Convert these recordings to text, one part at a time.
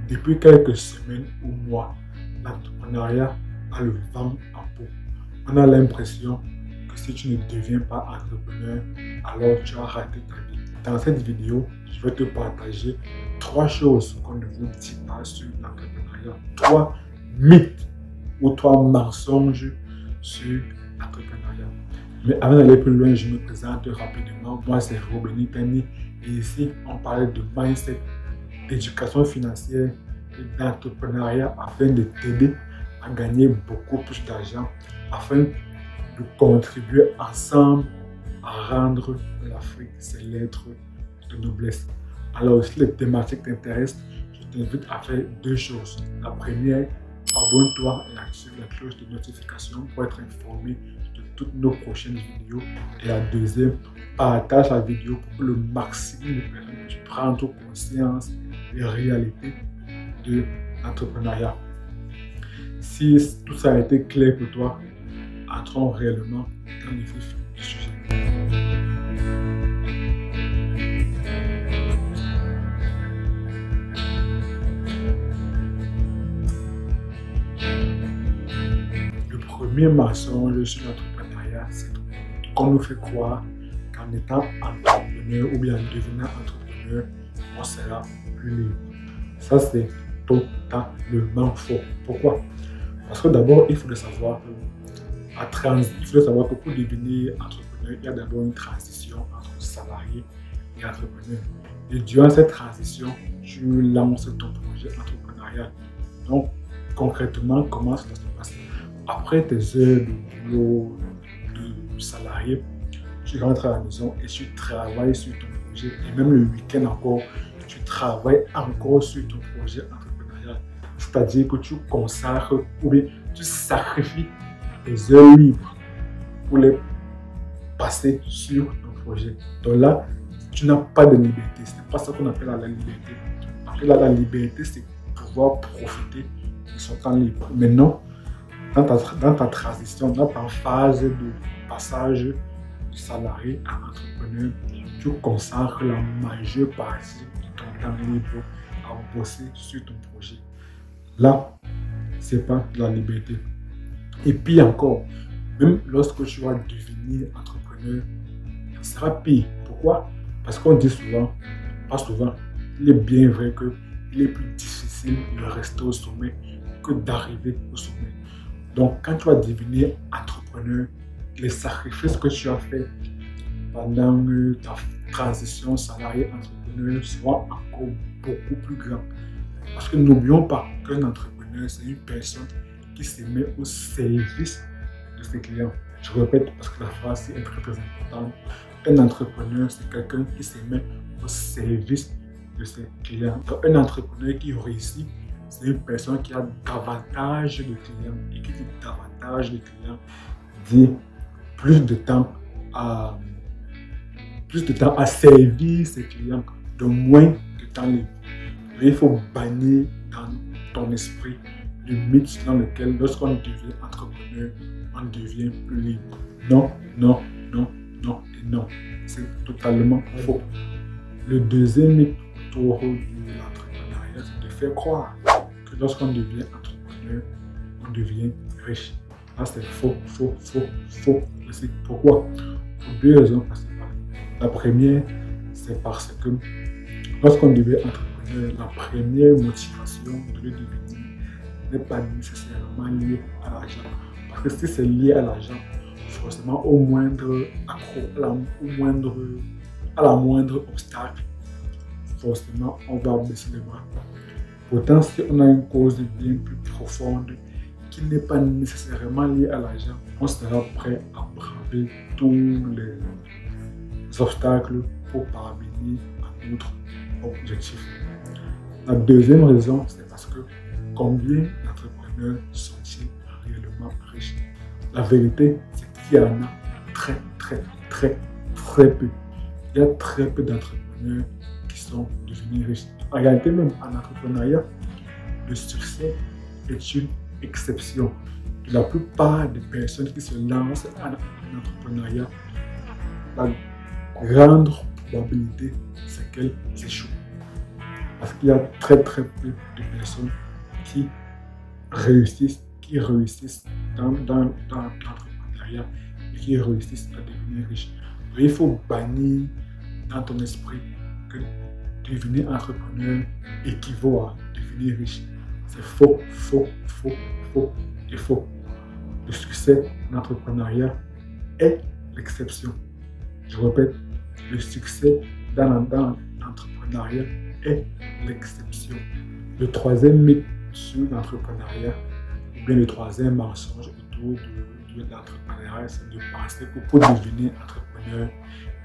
depuis quelques semaines ou mois, l'entrepreneuriat a le vent en poupe. On a l'impression que si tu ne deviens pas entrepreneur, alors tu as raté ta vie. Dans cette vidéo, je vais te partager 3 choses qu'on ne vous dit pas sur l'entrepreneuriat. 3 mythes ou 3 mensonges sur l'entrepreneuriat. Mais avant d'aller plus loin, je me présente rapidement. Moi, c'est Robeni Tani et ici, on parle de mindset, d'éducation financière et d'entrepreneuriat afin de t'aider à gagner beaucoup plus d'argent, afin de contribuer ensemble à rendre l'Afrique ses lettres de noblesse. Alors, si les thématiques t'intéressent, je t'invite à faire 2 choses. La première, abonne-toi et active la cloche de notification pour être informé de toutes nos prochaines vidéos. Et la deuxième, partage la vidéo pour que le maximum de personnes puissent prendre conscience des réalités de l'entrepreneuriat. Si tout ça a été clair pour toi, entrons réellement dans le vif du sujet. Le premier mensonge sur l'entrepreneuriat, c'est qu'on nous fait croire qu'en étant entrepreneur ou bien en devenant entrepreneur, on sera plus libre. Ça, c'est totalement faux. Pourquoi? Parce que d'abord, il faut savoir que pour devenir entrepreneur, il y a d'abord une transition entre salarié et entrepreneur. Et durant cette transition, tu lances ton projet entrepreneurial. Donc, concrètement, comment ça se passe? Après tes heures de boulot de salarié, tu rentres à la maison et tu travailles sur ton projet. Et même le week-end encore, tu travailles encore sur ton projet entrepreneurial. C'est-à-dire que tu consacres ou bien tu sacrifies tes heures libres pour les passer sur ton projet. Donc là, tu n'as pas de liberté. Ce n'est pas ça qu'on appelle la liberté. Après là, la liberté, c'est pouvoir profiter de son temps libre. Maintenant, dans ta transition, dans ta phase de passage du salarié à entrepreneur, tu consacres la majeure partie de ton temps libre à bosser sur ton projet. Là, ce n'est pas de la liberté. Et puis encore, même lorsque tu vas devenir entrepreneur, ça sera pire. Pourquoi? Parce qu'on dit souvent, pas souvent, il est bien vrai qu'il est plus difficile de rester au sommet que d'arriver au sommet. Donc, quand tu vas devenir entrepreneur, les sacrifices que tu as fait pendant ta transition salarié-entrepreneur seront encore beaucoup plus grands. Parce que n'oublions pas qu'un entrepreneur, c'est une personne qui se met au service de ses clients. Je répète parce que la phrase est très importante. Un entrepreneur, c'est quelqu'un qui se met au service de ses clients. Donc, un entrepreneur qui réussit, c'est une personne qui a davantage de clients. Et qui dit davantage de clients, dit plus de temps à servir ses clients, de moins de temps libre. Mais il faut bannir dans ton esprit le mythe dans lequel, lorsqu'on devient entrepreneur, on devient plus libre. Non, non, non, non et non. C'est totalement faux. Le deuxième mythe autour de l'entrepreneuriat, c'est de faire croire que lorsqu'on devient entrepreneur, on devient riche. Là, c'est faux, faux, faux, faux. C'est pourquoi? Pour 2 raisons principales. La première, c'est parce que lorsqu'on devient entrepreneur, la première motivation de le devenir n'est pas nécessairement liée à l'argent. Parce que si c'est lié à l'argent, forcément au moindre à la moindre obstacle, forcément on va baisser les bras. Pourtant, si on a une cause bien plus profonde qui n'est pas nécessairement liée à l'argent, on sera prêt à braver tous les obstacles pour parvenir à notre objectif. La deuxième raison, c'est parce que combien d'entrepreneurs sont-ils réellement riches? La vérité, c'est qu'il y en a très peu. Il y a très peu d'entrepreneurs qui sont devenus riches. En réalité, même en entrepreneuriat, le succès est une exception. La plupart des personnes qui se lancent en entrepreneuriat, la grande probabilité, c'est qu'elles échouent. Parce qu'il y a très peu de personnes qui réussissent dans l'entrepreneuriat et qui réussissent à devenir riches. Donc, il faut bannir dans ton esprit que devenir entrepreneur équivaut à devenir riche. C'est faux, faux, faux, faux et faux. Le succès en entrepreneuriat est l'exception. Je répète, le succès dans l'entrepreneuriat est l'exception. Le troisième mythe sur l'entrepreneuriat, ou bien le troisième mensonge autour de l'entrepreneuriat, c'est de penser que pour devenir entrepreneur,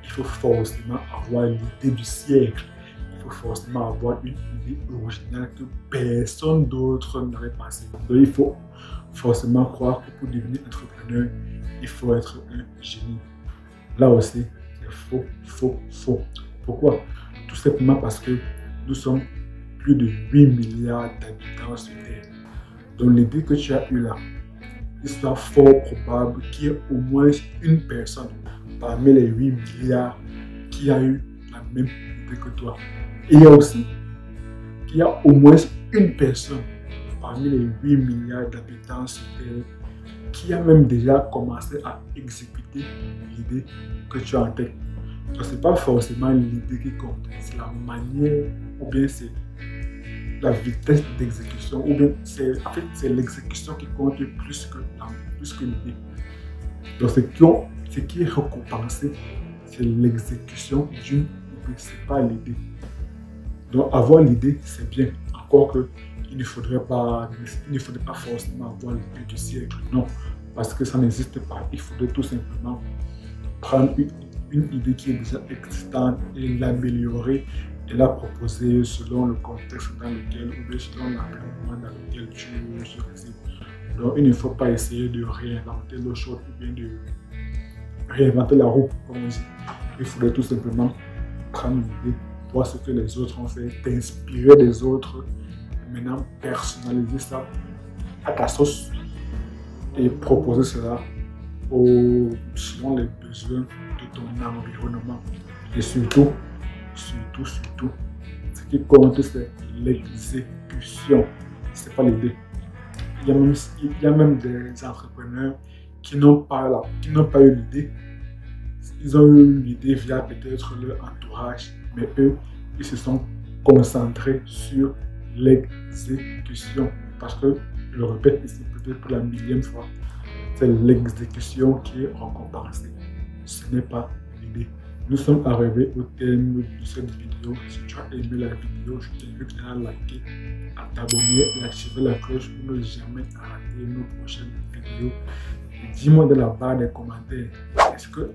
il faut forcément avoir l'idée du siècle. Il faut forcément avoir une idée originale que personne d'autre n'aurait pensé. Donc il faut forcément croire que pour devenir entrepreneur, il faut être un génie. Là aussi, c'est faux, faux, faux. Pourquoi? Tout simplement parce que nous sommes plus de 8 milliards d'habitants sur Terre. Donc l'idée que tu as eue là, il sera fort probable qu'il y ait au moins une personne parmi les 8 milliards qui a eu la même idée que toi. Et il y a aussi qu'il y a au moins une personne parmi les 8 milliards d'habitants sur Terre qui a même déjà commencé à exécuter l'idée que tu as en tête. Donc ce n'est pas forcément l'idée qui compte, c'est la manière ou bien c'est la vitesse d'exécution, ou bien c'est l'exécution qui compte plus que l'idée. Donc ce qui est récompensé, c'est l'exécution d'une idée, ce n'est pas l'idée. Donc avoir l'idée, c'est bien, encore que il ne faudrait pas forcément avoir l'idée du siècle, non, parce que ça n'existe pas. Il faudrait tout simplement prendre une idée qui est déjà existante et l'améliorer et la proposer selon le contexte dans lequel, ou bien selon l'environnement dans lequel tu résides. Donc il ne faut pas essayer de réinventer l'eau chaude ou bien de réinventer la roue, comme on dit. Il faudrait tout simplement prendre l'idée, voir ce que les autres ont fait, t'inspirer des autres, maintenant personnaliser ça à ta sauce et proposer cela selon les besoins de ton environnement. Et surtout, ce qui compte, c'est l'exécution. Ce n'est pas l'idée. Il y a même des entrepreneurs qui n'ont pas eu l'idée. Ils ont eu l'idée via peut-être leur entourage, mais eux, ils se sont concentrés sur l'exécution. Parce que, je le répète ici peut-être pour la millième fois, c'est l'exécution qui est récompensée. Ce n'est pas l'idée. Nous sommes arrivés au terme de cette vidéo. Si tu as aimé la vidéo, je t'invite à liker, à t'abonner et à activer la cloche pour ne jamais rater nos prochaines vidéos. Dis-moi dans la barre des commentaires, est-ce que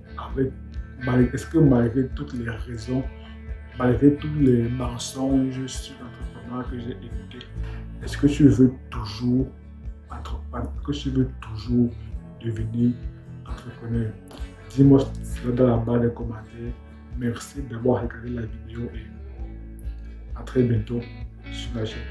malgré toutes les raisons, malgré tous les mensonges sur l'entrepreneuriat que j'ai écoutés, est-ce que tu veux toujours entreprendre, est-ce que tu veux toujours devenir entrepreneur? Dis-moi cela dans la barre des commentaires. Merci d'avoir regardé la vidéo et à très bientôt sur la chaîne.